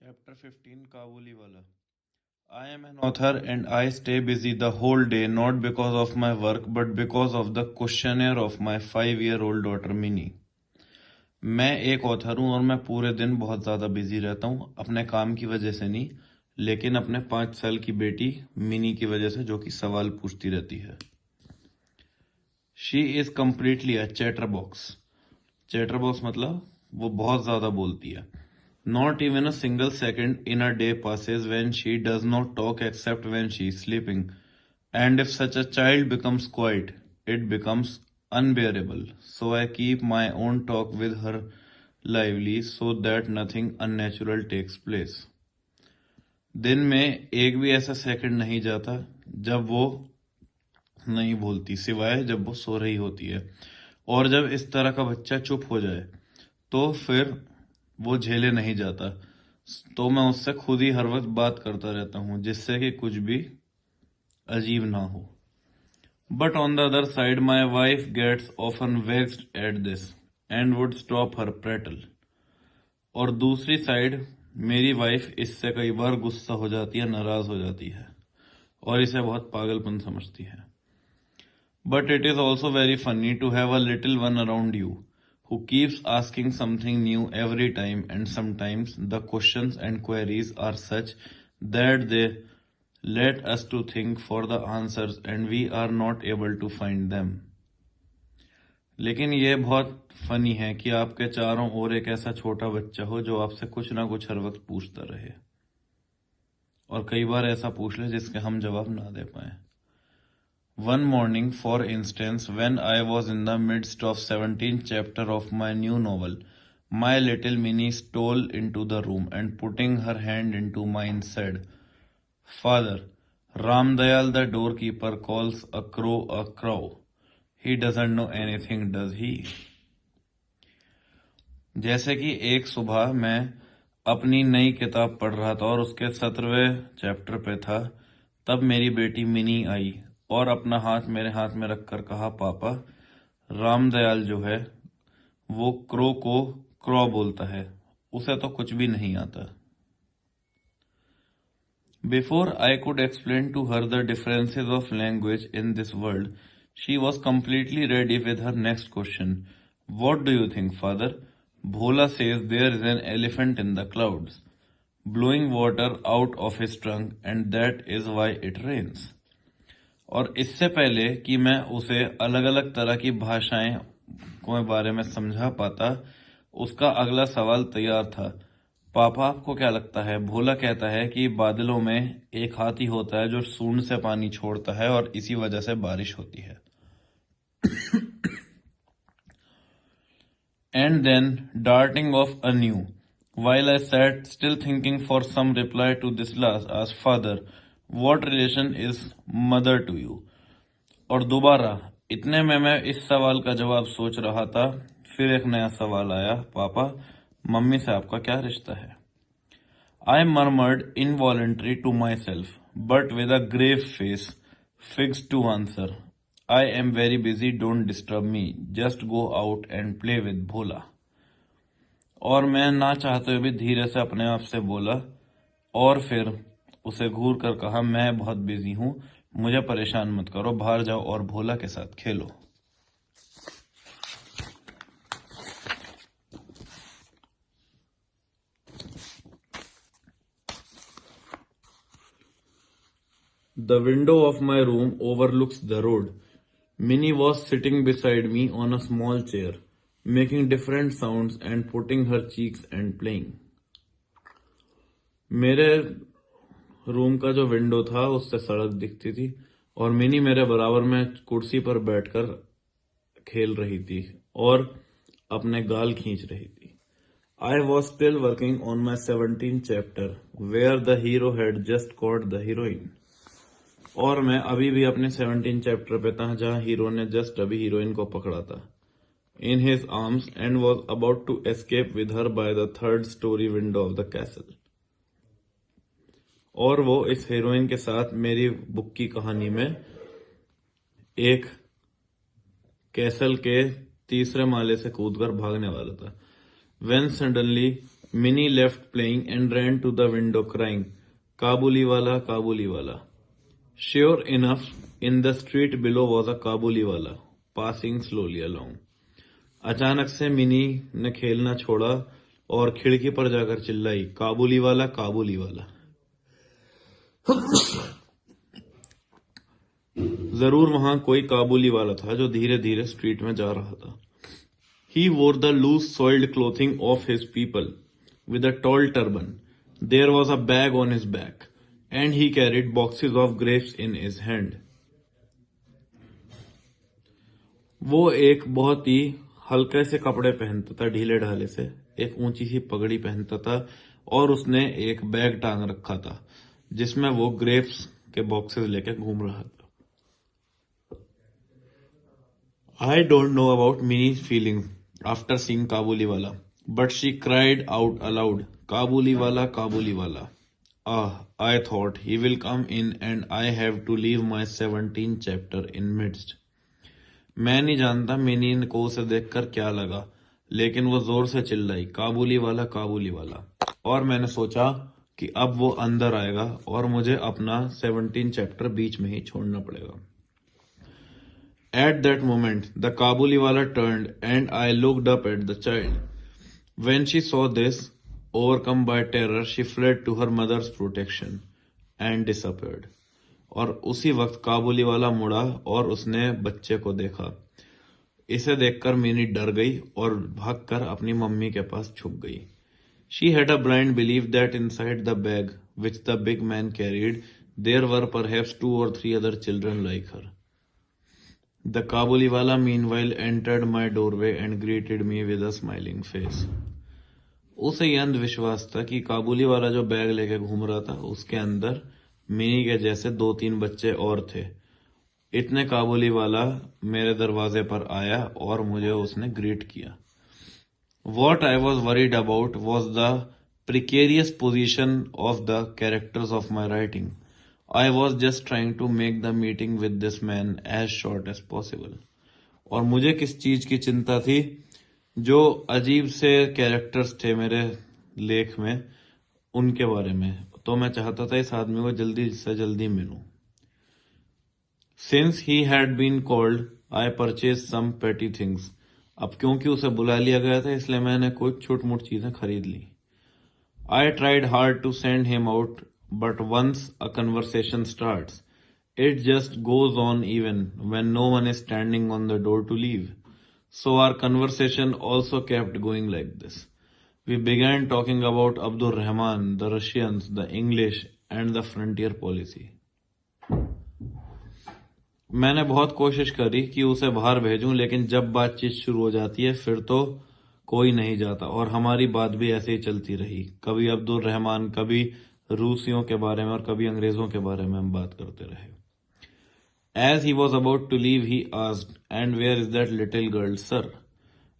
Chapter 15 Kabuliwala. I am an author and I stay busy the whole day not because of my work but because of the questionnaire of my 5-year-old daughter Minnie. मैं एक author हूँ और मैं पूरे दिन बहुत ज़्यादा busy रहता हूँ, अपने काम की वजह से नहीं, लेकिन अपने 5 साल की बेटी मिनी की वजह से, जो कि सवाल पूछती रहती है। She is completely a chatterbox. Chatterbox मतलब वो बहुत ज़्यादा बोलती है। Not even a single second in a day passes when she does not talk except when she is sleeping. And if such a child becomes quiet, it becomes unbearable. So I keep my own talk with her lively so that nothing unnatural takes place. दिन में एक भी ऐसा second नहीं जाता जब वो नहीं बोलती, सिवाय जब वो सो रही होती है। और जब इस तरह का बच्चा चुप हो जाए तो फिर वो झेले नहीं जाता, तो मैं उससे खुद ही हर वक्त बात करता रहता हूँ, जिससे कि कुछ भी अजीब ना हो। But on the other side my wife gets often vexed at this and would stop her prattle. और दूसरी साइड मेरी वाइफ इससे कई बार गुस्सा हो जाती है, नाराज हो जाती है और इसे बहुत पागलपन समझती है। But it is also very funny to have a little one around you who keeps asking something new every time, and sometimes the questions and queries are such that they let us to think for the answers and we are not able to find them. लेकिन ये बहुत funny है कि आपके चारों ओर एक ऐसा छोटा बच्चा हो जो आपसे कुछ ना कुछ हर वक्त पूछता रहे, और कई बार ऐसा पूछ ले जिसके हम जवाब ना दे पाए। One morning, for instance, when I was in the midst of 17th chapter of my new novel, my little Minnie stole into the room and putting her hand into mine said, "Father, Ramdayal the doorkeeper calls a crow a crow. He doesn't know anything, does he?" जैसे कि एक सुबह मैं अपनी नई किताब पढ़ रहा था और उसके 17वें चैप्टर पे था, तब मेरी बेटी मिनी आई और अपना हाथ मेरे हाथ में रखकर कहा, पापा, रामदयाल जो है वो क्रो को क्रॉ बोलता है, उसे तो कुछ भी नहीं आता। Before I could explain to her the differences of language in this world, she was completely ready with her next question. What do you think father? Bhola says there is an elephant in the clouds, blowing water out of his trunk, and that is why it rains. और इससे पहले कि मैं उसे अलग अलग तरह की भाषाएं के बारे में समझा पाता, उसका अगला सवाल तैयार था। पापा, आपको क्या लगता है? भोला कहता है कि बादलों में एक हाथी होता है जो सूंड से पानी छोड़ता है और इसी वजह से बारिश होती है। And then, darting off anew, while I sat still thinking for some reply to this last, asked, Father, what relation is mother to you? और दोबारा इतने में मैं इस सवाल का जवाब सोच रहा था, फिर एक नया सवाल आया, पापा, मम्मी से आपका क्या रिश्ता है? I murmured involuntarily to myself, but with a grave face, fixed to answer, I am very busy, don't disturb me, just go out and play with भोला। और मैं ना चाहते हुए भी धीरे से अपने आप से बोला और फिर उसे घूर कर कहा, मैं बहुत बिजी हूँ, मुझे परेशान मत करो, बाहर जाओ और भोला के साथ खेलो। The window of my room overlooks the road. Minnie was sitting beside me on a small chair, making different sounds and putting her cheeks and playing. मेरे रूम का जो विंडो था उससे सड़क दिखती थी और मिनी मेरे बराबर में कुर्सी पर बैठकर खेल रही थी और अपने गाल खींच रही थी। I was still working on my 17th chapter, where the hero had just caught the heroine. और मैं अभी भी अपने 17 चैप्टर पे था जहां हीरो ने जस्ट अभी हीरोइन को पकड़ा था in his arms and was about to escape with her by the 3rd story window of the castle. और वो इस हीरोइन के साथ मेरी बुक की कहानी में एक कैसल के 3रे माले से कूदकर भागने वाला था। When suddenly Minnie left playing and ran to the window crying, Kabuli wala, Kabuli wala. Sure enough, in the street below was a Kabuli wala, passing slowly along. अचानक से मिनी ने खेलना छोड़ा और खिड़की पर जाकर चिल्लाई, काबुली वाला, काबुली वाला। जरूर वहां कोई काबुली वाला था जो धीरे धीरे स्ट्रीट में जा रहा था। He wore the loose soiled clothing of his people with a tall turban. There was a bag on his back and he carried boxes of grapes in his hand. वो एक बहुत ही हल्के से कपड़े पहनता था, ढीले ढाले से, एक ऊंची सी पगड़ी पहनता था और उसने एक बैग टांग रखा था जिसमें वो ग्रेप्स के बॉक्सेस लेके घूम रहा था। I don't know about Minnie's feelings after seeing Kabuli wala, but she cried out aloud, Kabuli wala, Kabuli wala. Ah, I thought he will come in and I have to leave my 17th chapter in midst. मैं नहीं जानता mini को उसे देखकर क्या लगा, लेकिन वो जोर से चिल्लाई, काबुली वाला, काबुली वाला। और मैंने सोचा कि अब वो अंदर आएगा और मुझे अपना 17 चैप्टर बीच में ही छोड़ना पड़ेगा। At that moment, the Kabuliwala turned and I looked up at the child. When she saw this, overcome by terror, she fled to her mother's protection and disappeared. और उसी वक्त काबुली वाला मुड़ा और उसने बच्चे को देखा। इसे देखकर मिनी डर गई और भागकर अपनी मम्मी के पास छुप गई। She had a blind belief that inside the bag which the big man carried, there were perhaps 2 or 3 other children like her. The Kabuliwala meanwhile entered my doorway and greeted me with a smiling face. उसे यह अंधविश्वास था कि काबुली वाला जो bag लेके घूम रहा था उसके अंदर मिनी के जैसे 2-3 बच्चे और थे। इतने काबुली वाला मेरे दरवाजे पर आया और मुझे उसने ग्रीट किया। What I was worried about was the precarious position of the characters of my writing. I was just trying to make the meeting with this man as short as possible. और मुझे किस चीज की चिंता थी, जो अजीब से कैरेक्टर्स थे मेरे लेख में, उनके बारे में। तो मैं चाहता था इस आदमी को जल्दी से जल्दी मिलूं। Since he had been called, I purchased some petty things. अब क्योंकि उसे बुला लिया गया था इसलिए मैंने कुछ छोट-मोट चीजें खरीद ली। I tried hard to send him out, but once a conversation starts, it just goes on even when no one is standing on the door to leave. So our conversation also kept going like this. We began talking about Abdur Rahman, the Russians, the English, and the frontier policy. मैंने बहुत कोशिश करी कि उसे बाहर भेजूं, लेकिन जब बातचीत शुरू हो जाती है फिर तो कोई नहीं जाता और हमारी बात भी ऐसे ही चलती रही। कभी अब्दुल रहमान, कभी रूसियों के बारे में और कभी अंग्रेजों के बारे में हम बात करते रहे। As he was about to leave, he asked, "And where is that little girl, sir?"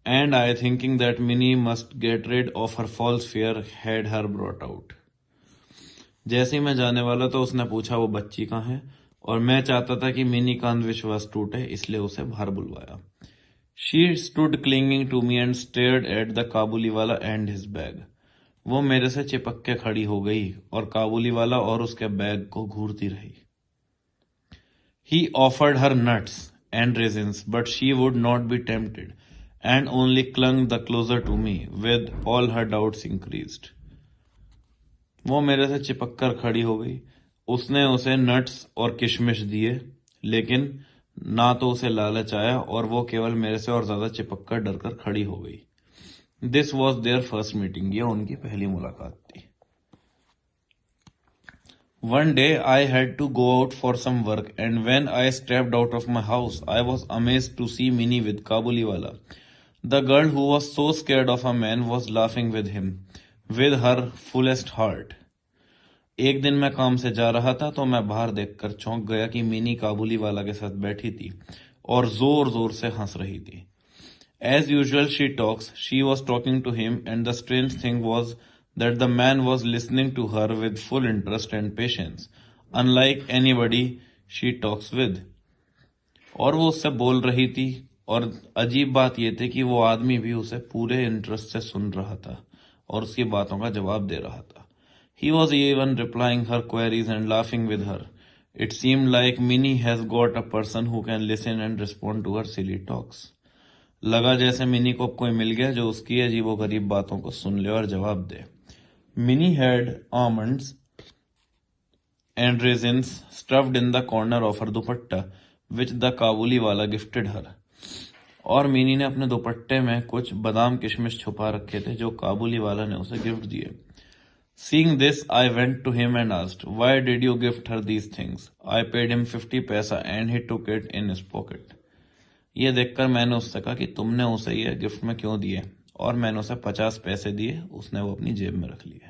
And I, thinking that Minnie must get rid of her false fear, had her brought out. जैसे ही मैं जाने वाला तो उसने पूछा वो बच्ची कहाँ है, और मैं चाहता था कि मिनी का अंधविश्वास टूटे, इसलिए उसे बाहर बुलवाया। She stood clinging to me and stared at the Kabuliwala and his bag. वो मेरे से चिपक के खड़ी हो गई और काबुली वाला और उसके बैग को घूरती रही। He offered her nuts and raisins, but she would not be tempted and only clung the closer to me with all her doubts increased. वो मेरे से चिपक कर खड़ी हो गई। उसने उसे नट्स और किशमिश दिए, लेकिन ना तो उसे लालच आया और वो केवल मेरे से और ज्यादा चिपक कर डर कर खड़ी हो गई। This was their first meeting. ये उनकी पहली मुलाकात थी। One day I had to go out for some work, and when I stepped out of my house, I was amazed to see Minnie with Kabuliwala. The girl who was so scared of a man was laughing with him, with her fullest heart. एक दिन मैं काम से जा रहा था तो मैं बाहर देखकर चौंक गया कि मिनी काबुलीवाला के साथ बैठी थी और जोर जोर से हंस रही थी। As usual, she was talking to him, and the strange thing was that the man was listening to her with full interest and patience, unlike anybody she talks with. और वो उससे बोल रही थी और अजीब बात यह थी कि वो आदमी भी उसे पूरे इंटरेस्ट से सुन रहा था और उसकी बातों का जवाब दे रहा था. He was even replying her queries and laughing with her. It seemed like Minnie has got a person who can listen and respond to her silly talks. लगा जैसे मिनी को कोई मिल गया जो उसकी अजीबोगरीब बातों को सुन ले और जवाब दे. Minnie had almonds and raisins stuffed in the corner of her dupatta, which the काबुली वाला gifted her. और मिनी ने अपने दुपट्टे में कुछ बादाम किशमिश छुपा रखे थे जो काबुली वाला ने उसे गिफ्ट दिए. Seeing this, I went to him and asked, "Why did you gift her these things?" I paid him 50 paisa and he took it in his pocket. ये देखकर मैंने उससे कहा कि तुमने उसे ये गिफ्ट में क्यों दिए, और मैंने उसे 50 पैसे दिए, उसने वो अपनी जेब में रख लिए.